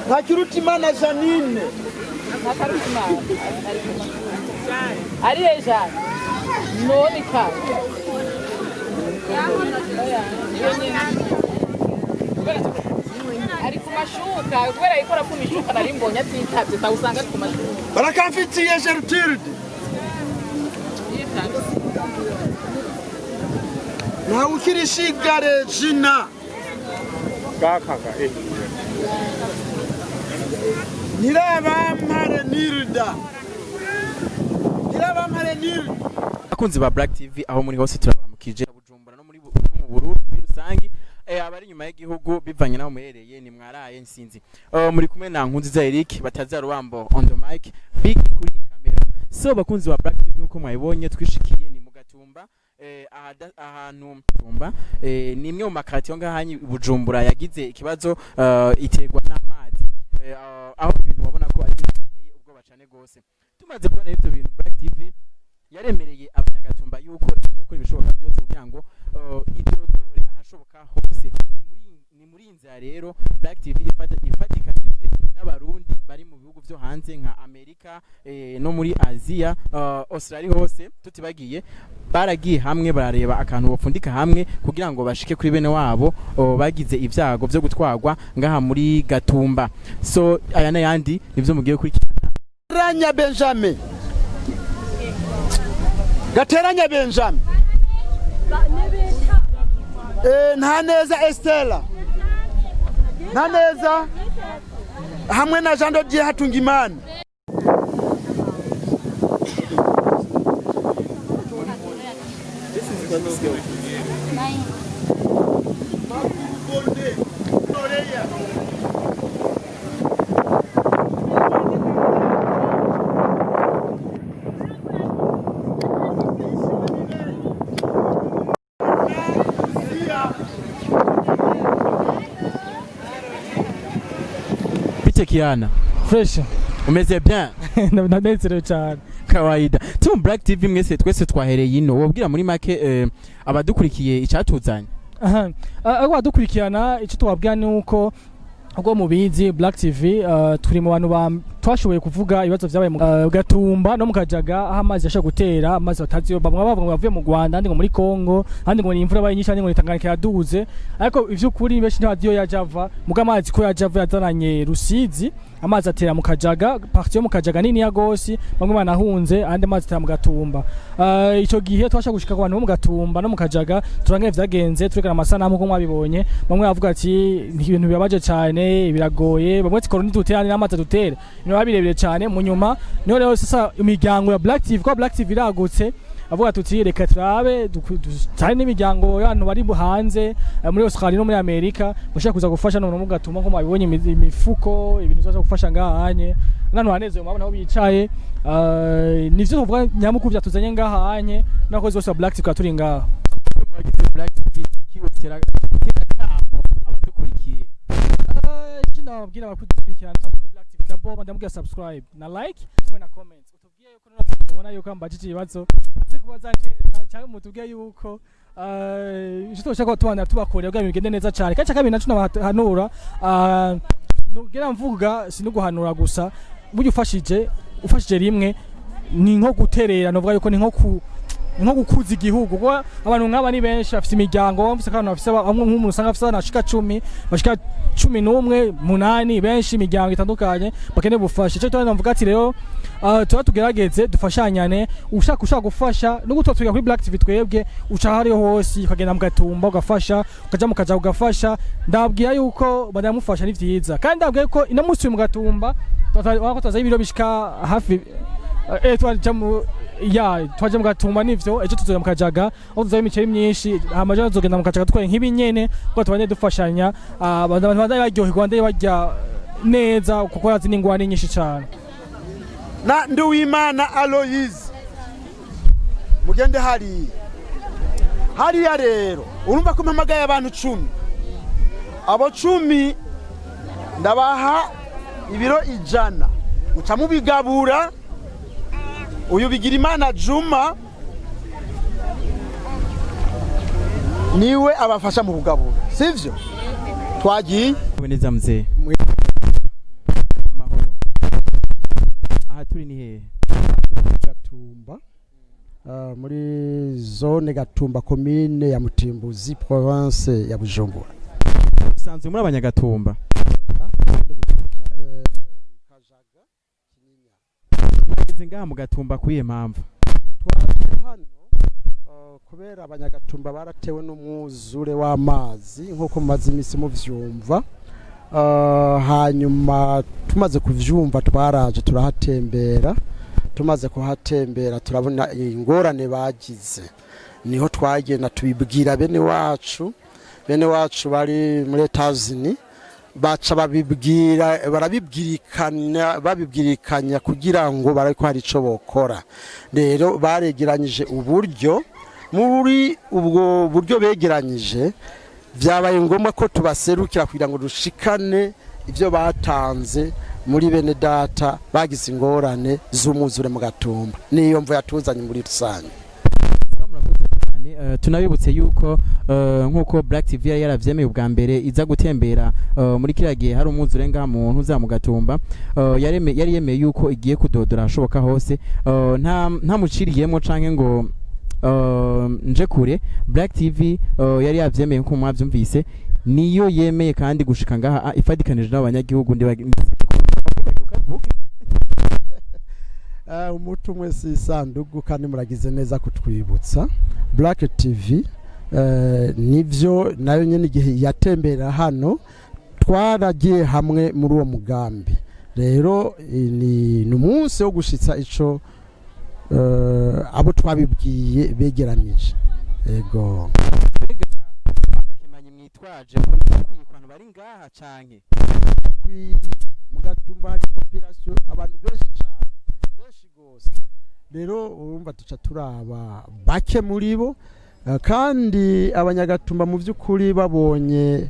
Ntakirutimana Janine. Nakarutimana. Ari eja. Monica. Ari kumashuka, kubera ikora kumishuka nari mbonye atitavye tawusanga ku mashuka. Barakamfitiye Gertrude. Na ukirishigare jina. Gakaga Nirabampare Nilda. Nirabampare Nilda. Akunzi ba Black TV aho muri hose turabaramukije Bujumbura no mu Burundi muri rusangi abari nyuma y'igihugu bivanye naho muhereye ni mwaraye nsinzi muri kumwe na Nkunziza Eric bataza rubambo on the mic big kuri kamera. So bakunzi ba Black TV uko mwayibonye twishikiye ni mu Gatumba ahantu Tumba ni imwe mu makartiyo ngahanyi Bujumbura yagize ikibazo iterwa n'amazi aho ibintu wabona ko ari biteye ubwo bacane gose. Tumaze kubona ivyo bintu Black TV yaremereye abanyagatumba yuko igiye gukora ibishoboka byose kugira ngo idodore ahashoboka hose. Ni muri inzira rero Black TV ifatikanije n'abarundi bari mu bihugu byo hanze nka Amerika no muri Asia, Australia hose tutibagiye baragiye hamwe barareba akantu bopfundika hamwe kugira ngo bashike kuri bene wabo bagize ivyago byo gutwagwa ngaha muri Gatumba. So aya n'ayandi nivyo mugiye kurikirana. Ranya Benjamin. Gateranya Benjamin. Ntaneza Estella. Ntaneza hamwe na Jean de Dieu Hatungimana. Kiana fresh umeze bien ndanezerewe cyane kawaida. Tum Black TV mwese twese twahereye ino wobwira muri make abadukurikiye icyatuzanye. Abadukurikirana icyo twabwira ni uko ubwo mubizi Black TV turi mu bantu twashoboye kuvuga ibibazo byabaye mu Gatumba no mu Kajaga aho amazi yasha gutera amazi bataziyo bamwe bavuga ngo bavuye mu Rwanda ndi ngo muri Kongo handi ngo ni imvura baye nyinshi handi ngo ni Tanganyika yaduze ariko ivyo kuri benshi ntibadiyo yajava muga amazi ko yajava yazananye Rusizi amazi atera mu Kajaga parti yo mu Kajaga nini ya gosi bamwe banahunze andi amazi atera mu Gatumba. Ico gihe twasha gushika ku bantu mu Gatumba no mu Kajaga turangaye vyagenze turekana amasanamu ko mwabibonye bamwe bavuga ati ibintu bibabaje cyane biragoye bamwe tsikoro ntituterane n'amazi dutera birebire cyane mu nyuma niho rero sasa imiryango ya Black TV kwa Black TV iragutse avuga tuti reka turabe cyane n'imiryango y'abantu bari hanze muri Australia no muri Amerika mushaka kuza gufasha no mu Gatumba ko mwabibonye imifuko ibintu zo gufasha ngahanye nano haneze mabona aho bicaye nivyo tuvuga nyamuku byatuzanye ngahanye nako zose Black TV turi ngaha Black TV kiwotera abadukurikiye nababwira abakurikirana kuri Black TV dabo ndamubwira subscribe na like hamwe na comment utubwiye yuko nubona yuko ambajije ibibazo azi kubaza neza cyangwa mutubwiye yuko icyo tushaka tubana tubakorera bwa bigende neza cyane kandi cyakabiri nacu nabahanura nubwira mvuga sinuguhanura gusa buryo ufashije rimwe ni nko guterera novuga yuko ni nko gukuza igihugu kuko abantu nk'aba ni benshi afite imiryango bamfise kandi afise nk'umuntu usanga afise nashika 10 bashika 11 8 benshi imiryango itandukanye bakene bufasha cyo twana mvuga ati rero tuba tugerageze dufashanyane ushaka gufasha no gutotwiga kuri Black TV twebwe uca hariho hose ukagenda mu Gatumba ugafasha ukaja mu Kajaga ugafasha ndabwiye yuko badamufasha ni vyiza kandi ndabwiye ko inamusuye mu Gatumba twaza ibiro bishika hafi twaje mu Gatumba nivyo ejo tuzoya mu Kajaga aho tuzoya imiceri myinshi amaje azogenda mu Kajaga twaye nk'ibinyene kuko tubanye dufashanya abantu baryoherwa ndeye barya neza kuko yazi n'ingwane nyinshi cyane. Na Nduwimana Aloise mugende hariya rero urumva ko mpamagaye abantu 10 abo 10 ndabaha ibiro 100 muca mubigabura uyu bigira Imana Juma niwe abafasha mu kugabura sivyo twagiye neza mzee amahoro aha turi ni hehe Gatumba muri zone Gatumba commune ya Mutimbuzi province ya Bujumbura usanzwe muri abanyagatumba mwageze ngaha mu Gatumba kuyihe mpamvu twaje hano kubera abanyagatumba baratewe n'umwuzure w'amazi nkuko mumaze imisi muvyumva hanyuma tumaze kuvyumva twaraje turahatembera tumaze kuhatembera turabona ingorane bagize niho twagenda tubibwira bene wacu bari muri Etazini baca babibwirikanya kugira ngo barako hari ico bokora rero baregeranyije uburyo muri ubwo buryo begeranyije byabaye ngombwa ko tubaserukira kugira ngo dushikane ivyo batanze muri bene data bagize ingorane z'umuzure mu Gatumba niyo mvo yatuzanye muri rusange tunabibutse yuko nkuko Black TV yaravyemeye ubwa mbere iza gutembera muri kiriya gihe hari umwuzure ngaha mu ntuza mu Gatumba yari yemeye yuko igiye kudodora hashoboka hose nta muciriyemo canke ngo nje kure Black TV yari yavyemeye nko mwavyumvise niyo yemeye kandi gushika ngaha ifadikanije n'abanyagihugu umutumwe si sandugu kandi muragize neza kutwibutsa Black TV nivyo nayo nyene igihe yatembera hano twaragiye hamwe muri uwo mugambi rero ni umunsi wo gushitsa ico abo twabibwiye begeranije ego agakemanyi mwitwaje kwikwana bari ngaha canke mu Gatumba hari population abantu benshi cyane benshi gose rero urumva tuca turaba bake muri bo kandi abanyagatumba mu vy'ukuri babonye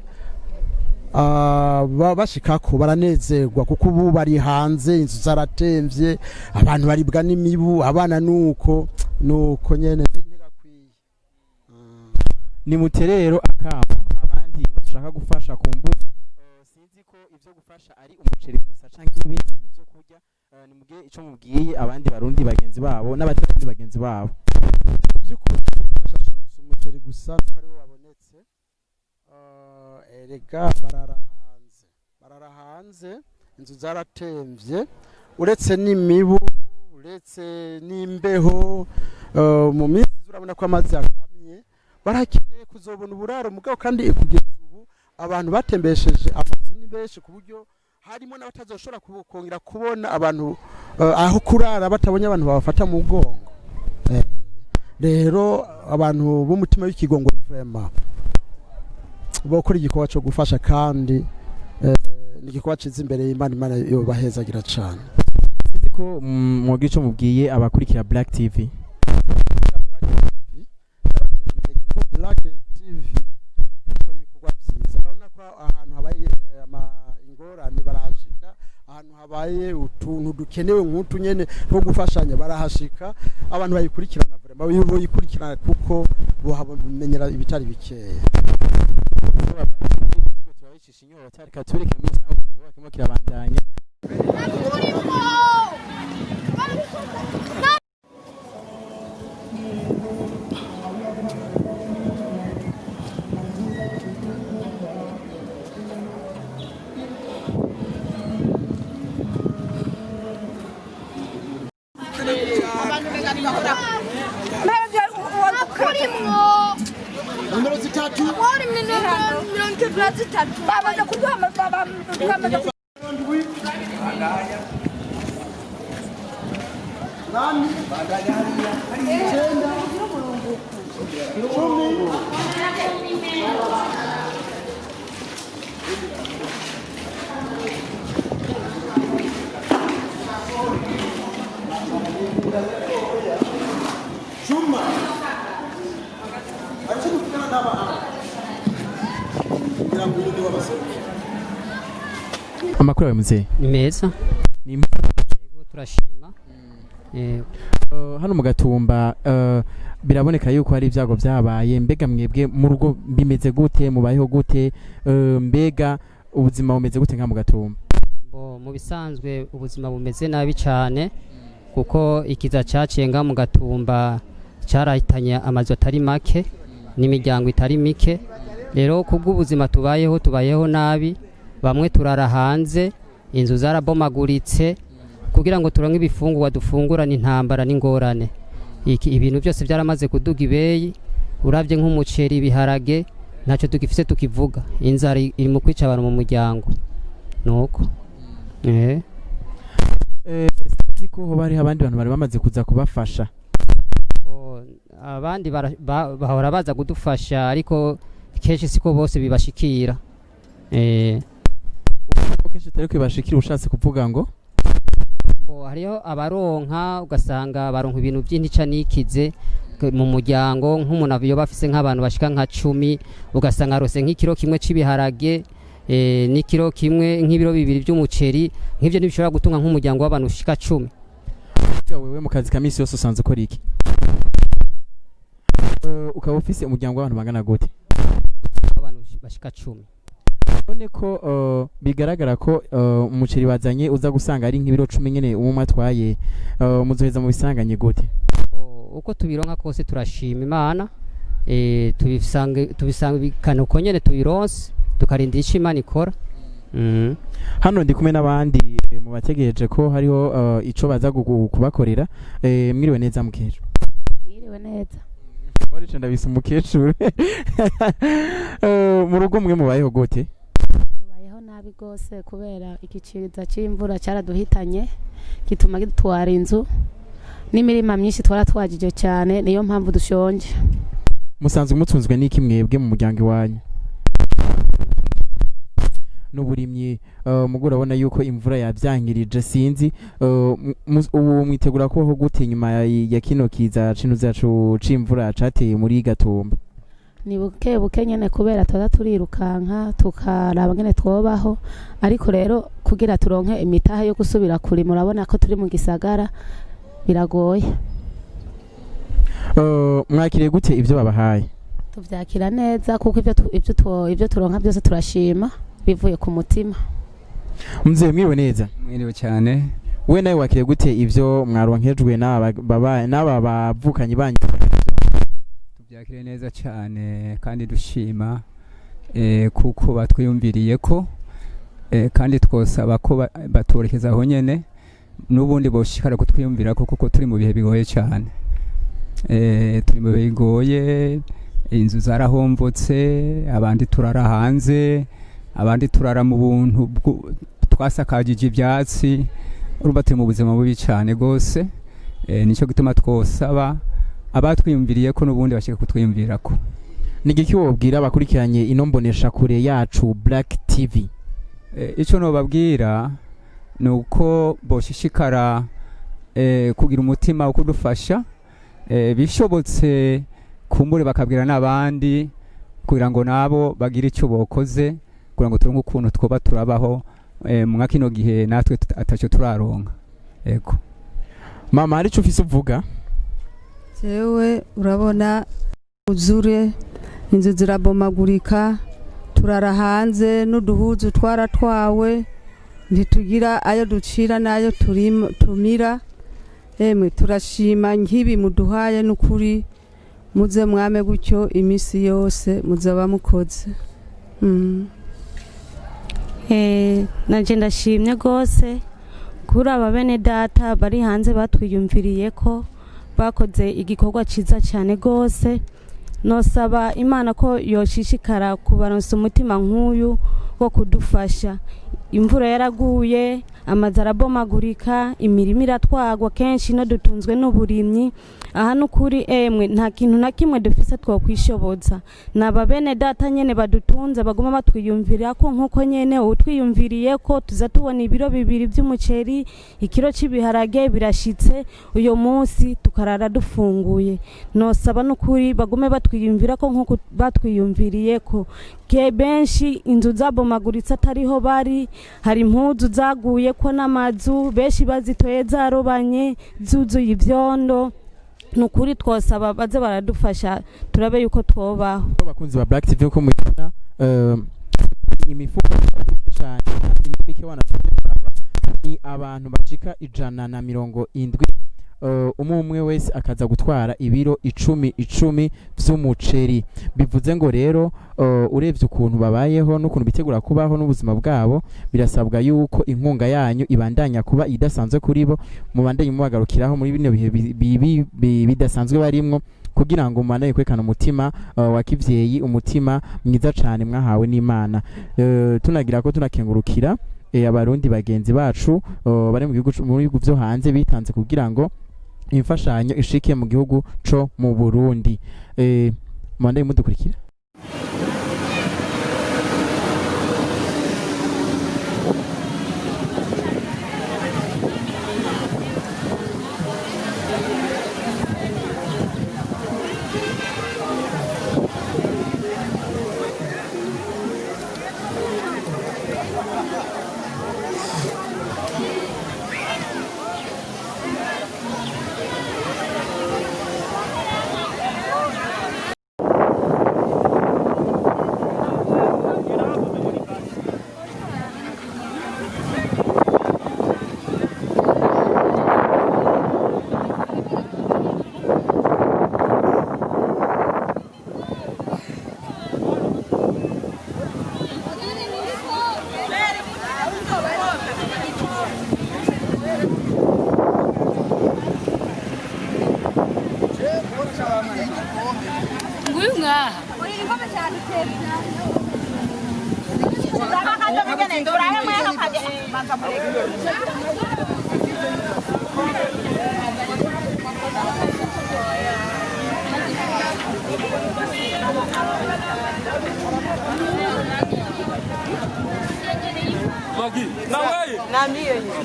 bashikako baranezerwa kuko ubu bari hanze inzu zaratemvye abantu baribwa n'imibu abana nuko nyene ni muterero akamo abandi bashaka gufasha kumbura sinzi ko ivyo gufasha ari umuceri gusa canke ibindi bintu byo kurya nimugiye ico mubwiye abandi barundi bagenzi babo n'abaterundi bagenzi babo by'ukuri gufasha umuceri gusa ko ari bo babonetse erega barara hanze inzu zaratemvye uretse n'imibu uretse n'imbeho mu minsi urabona ko amazi yakamye barakeneye kuzobona uburaro mugabo kandi kugeza ubu abantu batembesheje amazu ni benshi ku buryo harimo n'abatazoshobora kongera kubona abantu aho kurara batabonye abantu babafata mu bwongo rero abantu b'umutima w'ikigongo vraiment bokora igikorwa cyo gufasha kandi n'igikorwa ciza imbere y'Imana yobahezagira cyane sizi ko mwogira ico mubwiye abakurikira Black TV Black TV ikora ibikorwa byiza urabona ko ahantu habaye ingorane barahashika ahantu habaye utuntu dukenewe nk'utu nyene no gufashanya barahashika abantu bayikurikirana vraiment bayikurikirana kuko bohamenyera ibitari bikeya kirabandanya Numero zitatu bamaze kuduha nani icyenda Juma achukutana n'aba ngira ngo ndi wabasabye amakuru yawe muzee ni meza ni yego turashima hano mu Gatumba biraboneka yuko hari ibyago byabaye, mbega mwebwe mu rugo bimeze gute, mubayeho gute, mbega ubuzima bumeze gute nka mu Gatumba? Mu bisanzwe ubuzima bumeze nabi cyane kuko ikiza cyacenga mu Gatumba cyarahitanye amazu atari make n'imiryango itari mike. Rero kubw'ubuzima tubayeho nabi, bamwe turara hanze, inzu zarabomaguritse kugira ngo turonke ibifungurwa dufungura n'intambara n'ingorane. Ibintu byose byaramaze kuduga ibeyi, uravye nk'umuceri, ibiharage, ntacyo tugifise tukivuga. Inzara iri mu kwica abantu mu muryango. Nuko ko bari abandi bantu bari bamaze kuza kubafasha. Abandi bahora baza kudufasha ariko kenshi siko bose bibashikira. Kenshi tari kwibashikira ushatse kuvuga ngo hariho abaronka ugasanga baronka ibintu by'intica nikize mu muryango, nk'umuntu abiyo bafise nk'abantu bashika nka 10 ugasanga arose nk'ikiro kimwe cy'ibiharage n'ikiro kimwe nk'ibiro 2 by'umuceri. Nk'ivyo nibishobora gutunga nk'umuryango w'abantu ushika 10. Wewe mu kazi kamisi yose usanze ukora iki? Ukaba ufise umuryango w'abantu bangana gute? Abantu bashika 10. None ko bigaragara ko umuceri bazanye uza gusanga ari nk'ibiro 10 nyene umwe atwaye, muzoheza mu bisanganye gute? Uko tubironka kose turashima Imana, tubisanga bikano ko nyene tubironse tukarindira Imana ikora. Hano ndi kumwe n'abandi mu bategereje ko hariho ico baza kubakorera. Mwiriwe neza mukeje? Mwiriwe neza. Ore cenda bisa umukecuru. Mu rugo mwe mubayeho gute? Tubayeho nabi gose kubera ikiciriza c'imvura cyaraduhitanye gituma gitwara inzu n'imirima myinshi twaratwajije cyane, niyo mpamvu dushonje. Musanzwe mutunzwe n'iki mwebwe mu muryango wanyu? N'uburimyi, mugura bona yuko imvura yavyangirije, sinzi ubu mwitegura kubaho gute nyuma ya kino kiza cinu zacu c'imvura cateye muri Gatumba? Ni buke nyene kubera tuza turirukanka tukaraba ngene twobaho, ariko rero kugira turonke imitaha yo gusubira kuri, murabona ko turi mu gisagara biragoye. Mwakiriye gute ivyo babahaye? Tuvyakira neza kuko ivyo turonka byose turashima bivuye ku mutima. Mzee mwiriwe neza? Mwiriwe cyane. We nawe wakiriye gute ivyo mwaronkejwe n'aba bavukanye banyu? Tubyakire neza cyane kandi dushima kuko batwiyumviriye ko kandi twosaba ko batorekeza aho nyene n'ubundi boshikara kutwiyumvira kuko turi mu bihe bigoye cyane. Turi mu bihe bigoye, inzu zarahombotse, abandi turara hanze, abandi turara mu buntu twasakajije ibyatsi, urumva turi mu buzima bubi cyane gose. Nico gituma twosaba abatwiyumviriye ko n'ubundi bashaka kutwiyumvira ko. Nigiki wobwira abakurikiranye ino mbonesha kure yacu Black TV? Ico no babwira nuko boshishikara kugira umutima wo kudufasha, bishobotse kumbure bakabwira n'abandi kugira ngo nabo bagire icyo bokoze kugira ngo turonke ukuntu twoba turabaho mu kino gihe natwe atacyo turaronka. Yego mama, hari icyo ufise uvuga? Jewe urabona uzure, inzu zirabomagurika, turara hanze, n'uduhuzu twaratwawe, ntitugira ayo ducira n'ayo tumira. Turashima nk'ibi muduhaye n'ukuri, muze mwame gutyo imisi yose muzaba mukoze. Nanje ndashimye gose kuri aba bene data bari hanze batwiyumviriye ko bakoze igikorwa ciza cyane gose. Nosaba Imana ko yoshishikara kubaronsa umutima nk'uyu wo kudufasha. Imvura yaraguye, amazi arabomagurika, imirima iratwagwa kenshi no dutunzwe n'uburimyi. Aha n'ukuri nta kintu na kimwe dufise twokwishoboza. Naba bene data nyene badutunze baguma batwiyumvira ko nkuko nyene utwiyumviriye ko tuza tubona ibiro 2 by'umuceri, ikiro cy'ibiharage birashitse uyo munsi tukarara dufunguye. Nosaba n'ukuri bagume batwiyumvira ko nkuko batwiyumviriye ko twarukiye benshi inzu zabomaguritse atariho bari, hari impuzu zaguye ko n'amazu benshi bazitoye zarobanye zuzuye ivyondo. Nukuri twosaba baze baradufasha turabe yuko twobaho. Abakunzi ba Black TV uko mubibona imifuko cyane n'imike wana ni abantu bashika 170 umwe wese akaza gutwara ibiro 10 vy'umuceri. Bivuze ngo rero urevye ukuntu babayeho n'ukuntu bitegura kubaho n'ubuzima bwabo, birasabwa yuko inkunga yanyu ibandanya kuba idasanzwe kuri bo, mubandanye mubagarukiraho muri bino bihe bidasanzwe barimwo, kugira ngo mubandanye kwekana umutima wa kivyeyi, umutima mwiza cyane mwahawe n'Imana. Tunagira ko tunakengurukira abarundi bagenzi bacu bari mu bihugu byo hanze bitanze kugira ngo infashanyo ishike mu gihugu co mu Burundi. Mwandaye mudukurikira.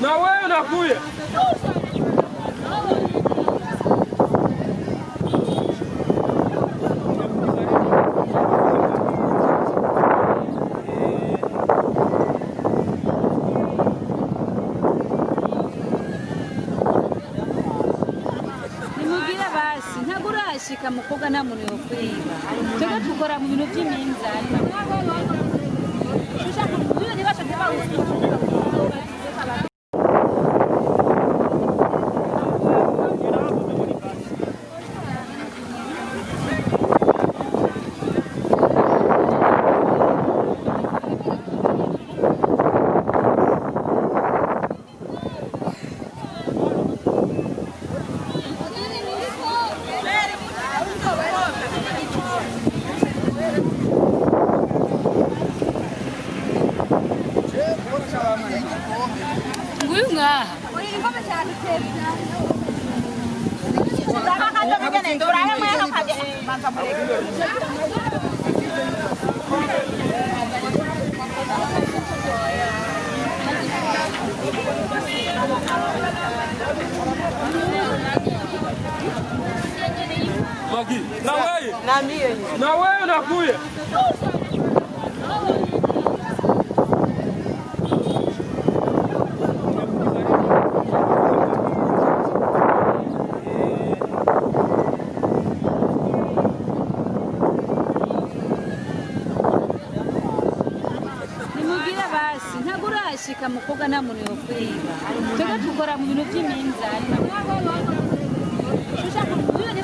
Na wewe unakuya. Nimugira basi ntagurashika mukobwa nta muntu yo kwiba. Twebwe tukora mu bintu by'iminzani. Shusha kuyo ni basha kuba Na wewe unakuya. Nimugira basi ntagurashika mukobwa nta muntu yo kwiba. Twebwe tukora mu bintu by'iminzani. Shusha kuyo ni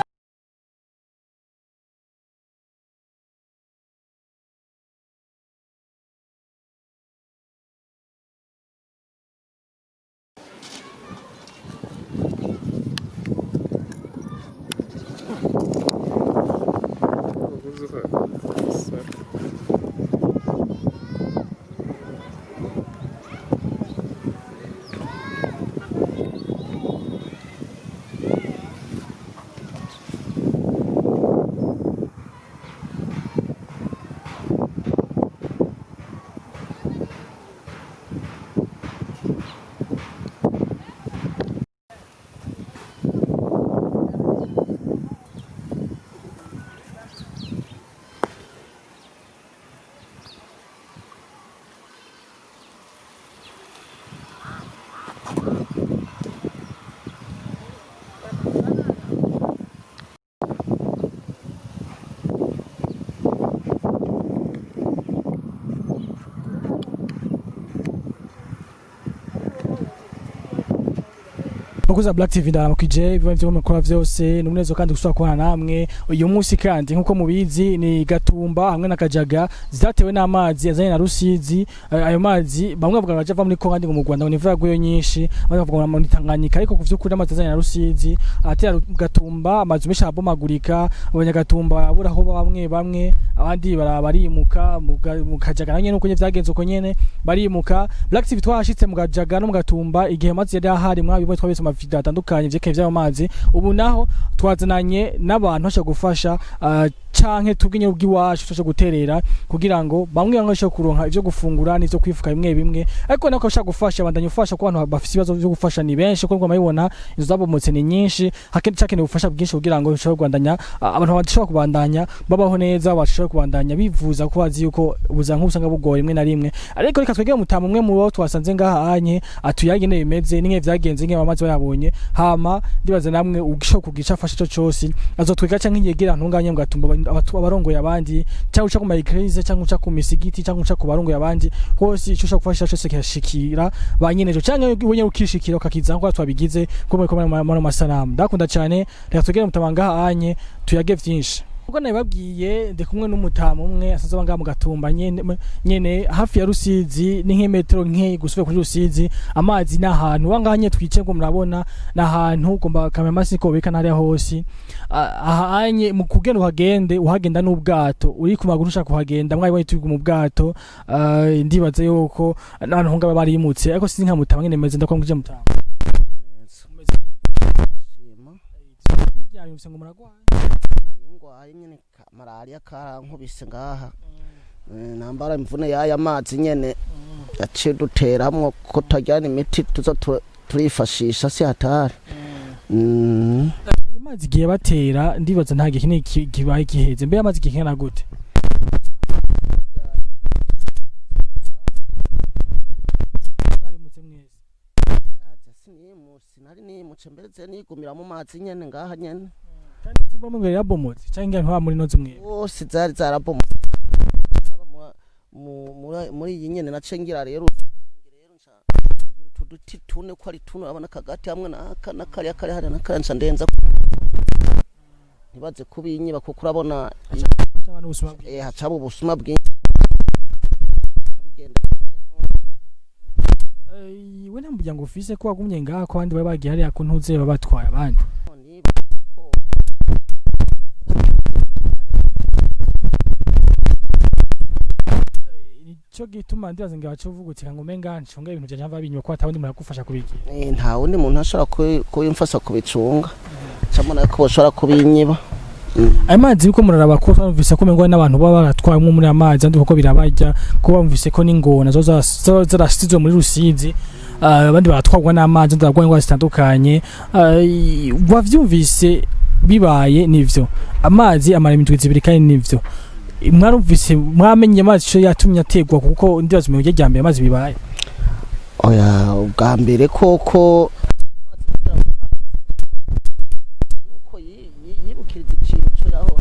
bakuza Black TV ndaramukije biba byo mukora vyose n'umunezo kandi gusubira kubana namwe uyu munsi kandi nkuko mubizi ni Gatumba hamwe na Kajaga zatewe n'amazi azanye na Rusizi ayo mazi bamwe bavuga baje muri Kongo kandi mu Rwanda ngo niva yaguye nyinshi bavuga ngo Tanganyika ariko kuvyukuri amazi azanye na Rusizi atera Gatumba amazi mesha abomagurika abanyagatumba abura aho bamwe abandi barimuka mu Kajaga nanye nuko vyagenze uko nyene barimuka Black TV twashitse mu Kajaga no mu Gatumba igihe amazi yari ahari mwabibo twabise amavideo atandukanye vyeke vy'ayo mazi ubu naho twazananye n'abantu basha gufasha canke tubwinye ubwiwacu cyo guterera kugira ngo bamwe basha kuronka ivyo gufungura n'ivyo kwifuka bimwe ariko nako basha gufasha bandanye ufasha ku bantu bafise ibibazo byo gufasha ni benshi kuko mayibona izo zabomotse ni nyinshi hakende cakene ubufasha bwinshi kugira ngo bishobore kwandanya abantu badashobora kubandanya babaho neza bashobora kubandanya bivuza ko bazi yuko ubuzanga nk'ubusanga bugoye rimwe na rimwe ariko reka twegeye mutamu umwe mu bo twasanze ngaha anye atuyage ne bimeze ninge vyagenze nge amazi bayabonye hama ndibaza namwe ugisho kugica afasha cyo cyose azotwega canke yegera ntunganye mu Gatumba abarongoye abandi cyangwa uca ku mayikreze cyangwa uca ku misigiti cyangwa uca ku barongoye abandi hose ico ushaka gufasha cyose kashikira banyenejo canke ubonye ukishikira ukakiza ngo twabigize ko muri masanamu ndakunda cyane reka twegere mutabanga anye tuyage vyinshi uko nababwiye ndi kumwe n'umutamu umwe asanzwe banga mu Gatumba nyene hafi ya Rusizi ni nk'imetero nke gusubira kuri Rusizi amazi n'ahantu wanganye twice ngo murabona n'ahantu gomba kamera siko beka ntari hose ahanye mu kugenda uhagenda n'ubwato uri ku maguru ushaka kuhagenda mwayi turi mu bwato ndibaza yuko n'abantu honga barimutse ariko sinzi nka mutamu nyene meze ndakwangije mutamu yumvise ngo muragwaye ngwaye nyene malaria karankubise ngaha nambara imvune yaya mazi nyene yaciye duteramwo ko tajyana imiti tuza turifashisha si hatari amazi giye batera ndibaza nta gihe kibaye giheze mbe amazi gihena gute sinari nimuce mbere nigumira mu mazi nyene ngaha nyene kandi zubomwe yabomotse cyangwa nta muri noze mwe bose zari zarabomotse muri iyi nyene nacengira rero tuduti tune ko ari tune abana kagati hamwe nakari hari nakaranca ndenza ntibaze kubinyiba kuko urabona hacaba ubusuma bwinshi we ntamburyango ufise ko wagumye ngaha ko abandi bagiye hariya ko ntuze babatwaye abandi cyo gituma ndibaza ngo abacu uvugutse ngo menga ncunga ibintu bya njava binywa ko atabandi murakufasha kubigira nta wundi muntu ashobora kubimfasha kubicunga cyamana ko bashobora kubinyiba ayo mazi uko muraraba ko bumvise ko mengo n'abantu baba baratwaye mu muri amazi andi uko birabajya ko bumvise ko n'ingona zo zarashizwe muri Rusizi abandi baratwagwa n'amazi ndagwa ngo zitandukanye wavyumvise bibaye nivyo amazi amara imindwi zibiri kandi nivyo mwarumvise mwamenye amazi cyo yatumye ategwa kuko ndibaza mu gihe mbere amazi bibaye oya ubwa mbere koko uko yibukiriza ikintu cyo yaho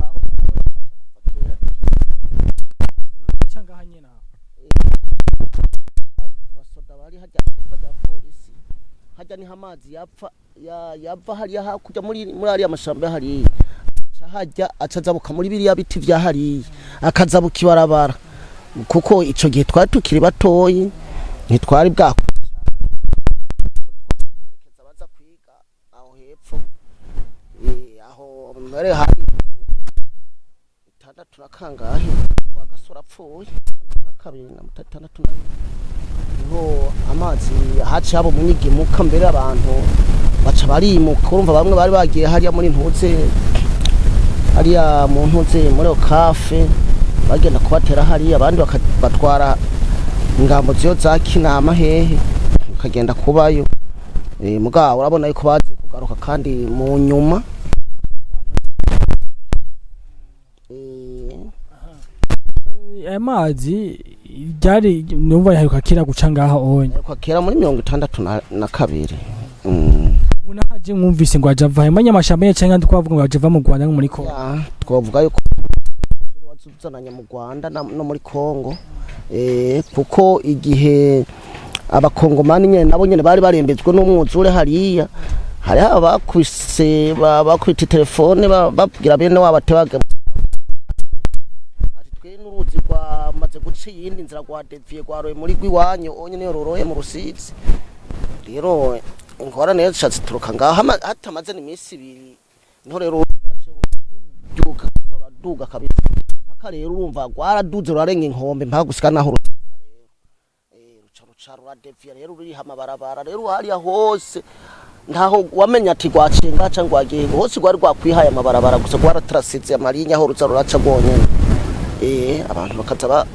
cyangwa hanyena basoda bari hajya polisi hajya ni amazi yava hariya hakurya muri ariya mashamba hariya hajya acazabuka muri biriya biti vya hariya akazabuka ibarabara kuko ico gihe twari tukiri batoyi ntitwari bwako baza kwiga aho hepfo aho mbere hari 6 nakangahe wagasora apfuye na 2 na 6 niho amazi haci habo munyigimuka mbere abantu baca barimuka urumva bamwe bari bagiye hariya muri ntuze hariya mu ntuze muri okafe bagenda kubatera hariya abandi batwara ingambo ziyo za Kinama hehe ukagenda kubayo mugabo urabona yuko baje kugaruka kandi mu nyuma amazi ryari numva yaheruka kera guca ngaha onye kwakera muri 62 unaje mwumvise ngo ajava imanya amashamba ye cyangwa ndikwavuga ngo ajava mu Rwanda no muri Kongo twavuga yuko wazuzananya mu Rwanda no muri Kongo kuko igihe abakongomani nyene nabo nyene bari barembejwe n'umwuzure hariya hari abakwise bakwita telefone babwira bene wabatebaga ati twe n'uruzi rwamaze guca iyindi nzira rwa deviye rwaroye muri rwiwanyu onye niyo roroye mu Rusizi rero ingorane yashatse turuka ngaho hatamaze n'iminsi ibiri niho rero byuka duga kabisa rero urumva rwaraduze rurarenga inkombe mpaka gusika naho ruca ruradevia rero ruri hamabarabara rero hariya hose ntaho wamenya ati rwacenga cyangwa rwagiye hose rwari rwakwihaye amabarabara gusa rwaratrasize amarinya aho ruza ruraca rwonyene abantu bakaza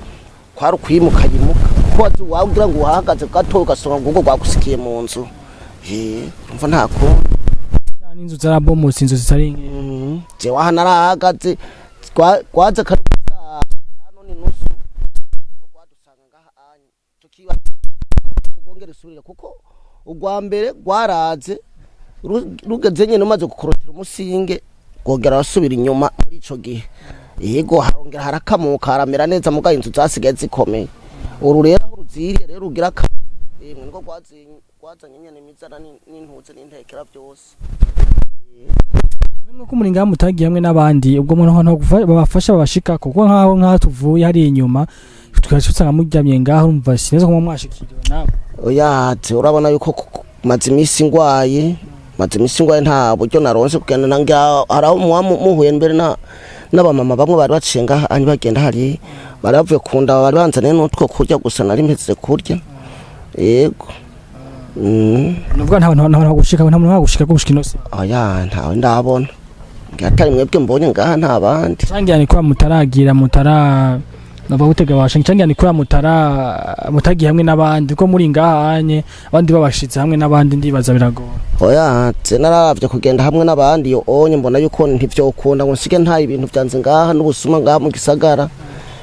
kwari ukwimukayimuka kuko wagira ngo uhagaze gato ugasonga ngo rwagusikiye mu nzu umva ntako n'inzu zarabomotse inzu zitari je wahanarahagaze kwaza none nusu rwadusanga ngaha anye tukiba kugongera isubira kuko ugwa mbere gwaraze rugeze nyene umaze gukorotera umusinge gogera basubira inyuma muri ico gihe yego harongera harakamuka haramera neza mugaye inzu zasigaye zikomeye uru rero ruziriye rero ugira mwe ngo gwazanye nyene mizana n'intuze n'intekera byose Nko muri ngaho mutagiye hamwe n'abandi ubwo umuntu babafasha babashika kuko nkaho tuvuye hari inyuma tukasanga muryamye ngaho umva sineza ko mwashikiriwe nawe oya urabona yuko maze imisi ngwaye nta buryo naronse kugenda nangira haraho muhuye mbere n'abamama bamwe bari bacenga anyi bagenda hari baravuye kunda bari banzane n'utwo kurya gusa nari mpeze kurya yego nubwo nta gushika gushika inose oya ntawe ndabona ngatari mwebwe mbonye ngaha nta bandi cyangwa ni kwa mutaragira nava gutega washa cyangwa ni kwa mutagiye hamwe n'abandi ko muri ngaha anye abandi babashitse hamwe n'abandi ndibaza biragora oya naravye kugenda hamwe n'abandi yo onye mbona yuko ntivyo ukunda ngo nsige nta ibintu byanze ngaha n'ubusuma ngaha mu gisagara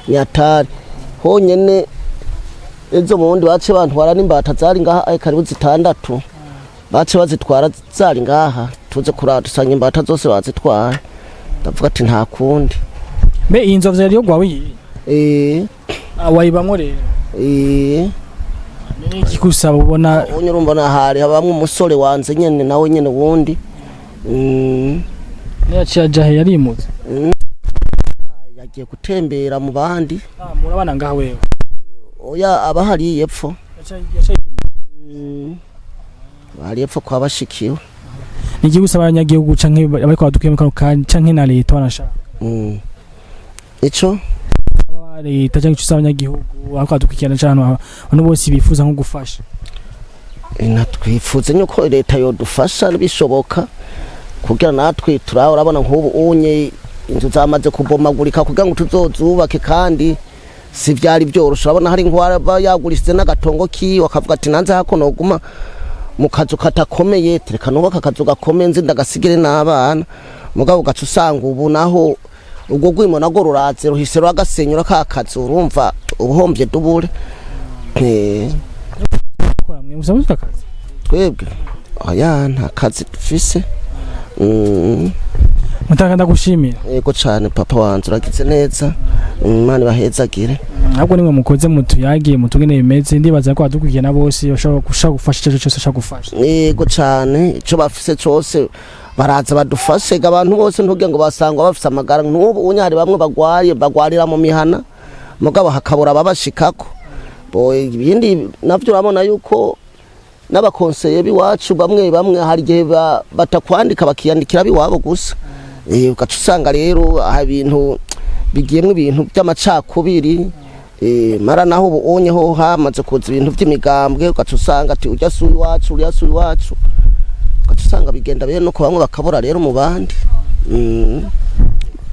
nyatari honyene ezo mundi bace abantu warana imbata zari ngaha ay karibu zitandatu bace bazitwara zari ngaha tuze kurata dusanga imbata zose bazitwara ndavuga ati nta kundi be inzovye ryo gwawe wayibamwo rero niki kusaba ubona onye urumva hari habamwe umusore wanze nyene nawe nyene wundi yaciye jahe yarimutse yagiye gutembera mu bandi murabana ngaha wewe oya abahari yepfo bari yepfo kwa bashikiwe niki gusaba abanyagihugu canke bariko badukiye mu canke na leta banashaka ico leta cyangwa cyose abanyagihugu ariko adukikirana cyane abantu bose bifuza nko gufasha natwifuze nyuko leta yo dufasha bishoboka kugira natwe urabona nk'ubu unye inzu zamaze kubomagurika kugira ngo tuzozubake kandi si byari byorosha urabona hari nk'uwaba yagurishije n'agatongo ki wakavuga ati nanze hako noguma mu kazu katakomeye tereka nubaka akazu gakomeye nzi ndagasigire n'abana mugabo gacu usanga ubu naho ubwo gwimo nago ruratse ruhise rwagasenyura ka kazu urumva ubuhombye dubure twebwe oya nta kazi dufise mutaka ndagushimira yego cyane papa wanze uragize neza imana bahezagire ahubwo nimwe mukoze mutuyagiye mutugene bimeze ndibaza ko adukukiye na bose bashobora gufasha icyo cyose gufasha yego cyane icyo bafise cyose baraza badufashe abantu bose ntuge ngo basangwa bafise amagara n'ubu unyari bamwe bagwarira mu mihana mugabo hakabura babashikako ibindi navyo urabona yuko n'abakonseye biwacu bamwe hari gihe batakwandika bakiyandikira biwabo gusa ugaca usanga rero ibintu bigiyemwe ibintu by'amacakubiri mara naho ubu onyeho hamaze kuza ibintu by'imigambwe ugaca usanga ati ujya suyi iwacu uriya suyi iwacu ugaca usanga bigenda bene nuko bamwe bakabura rero mu bandi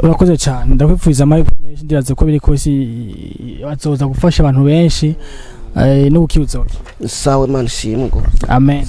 urakoze cyane ndakwifuriza amahirwe menshi ndibaza ko biri kose bazoza gufasha abantu benshi n'ubukibuzo sawe man shimwe amen